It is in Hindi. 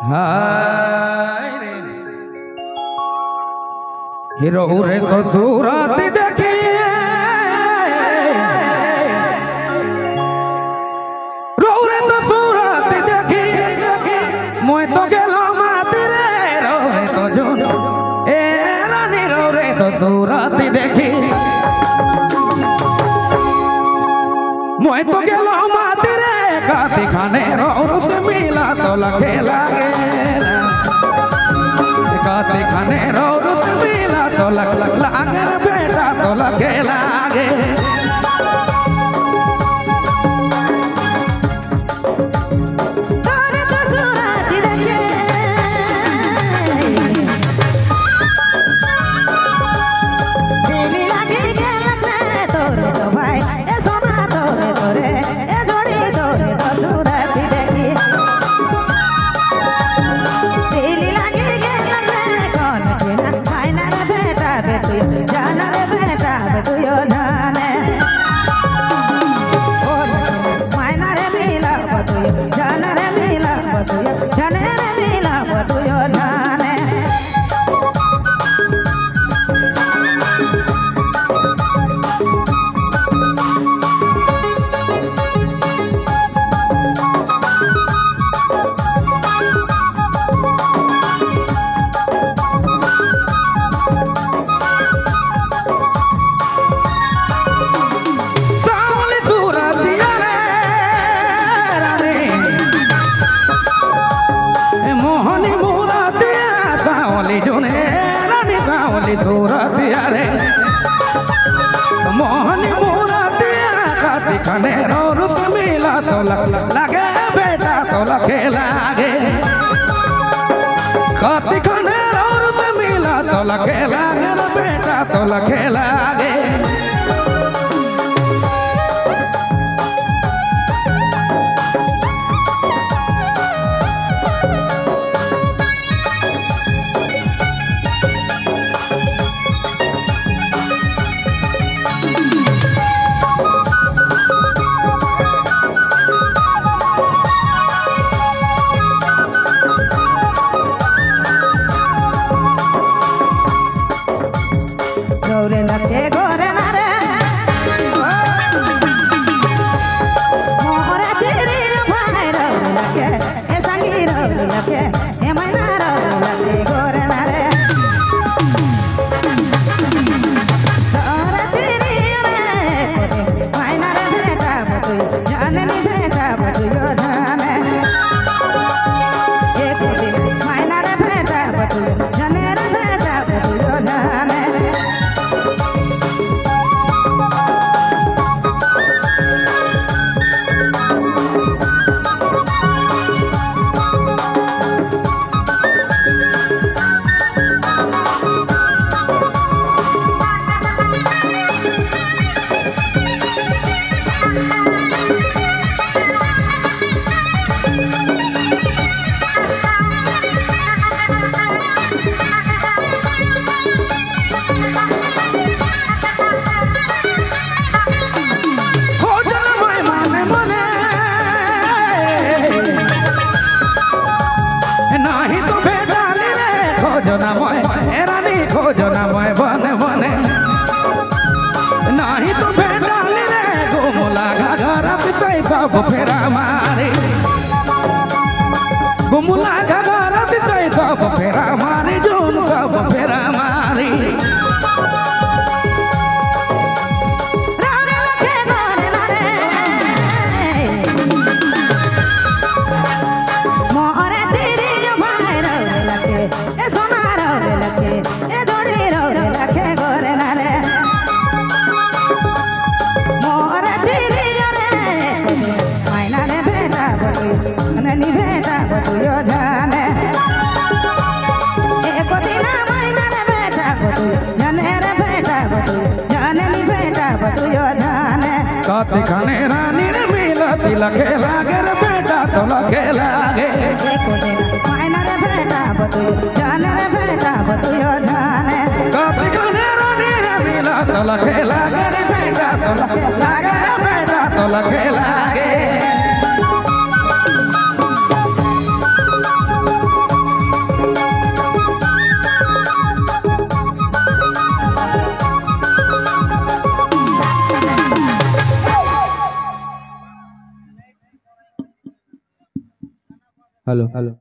हाय रे हीरो रे तो सूरत देखी रो रे तो सूरत देखी मोय तो गेलो मात रे रो रे तो जो ए रानी रो रे तो सूरत देखी मोय तो गेलो मात रे काती खाने रो से मिला तो लगे लागे काती खाने रो से मिला तो लागे बेटा तो लगे लागे मोहनी मुरादिया काती खाने रो से मिला तो लगे बेटा तो लगे लागे काती खाने रो से मिला तो लगे लागे बेटा तो लगे लागे खोजो ना मैं बने बने नहीं तो भेटाली रे गुमुला घाघरा पिसाई सब फेरा मारी गुमुला घाघरा पिसाई सब फेरा मारी जून सब फेरा मारी काती खाने रानी रे मिला लगे लागे रे बेटा तो लगे लागे काती खाने रानी रे मिला तो लगे लागे रे बेटा तो लगे लागे रे बेटा तो लगे लागे हेलो हेलो।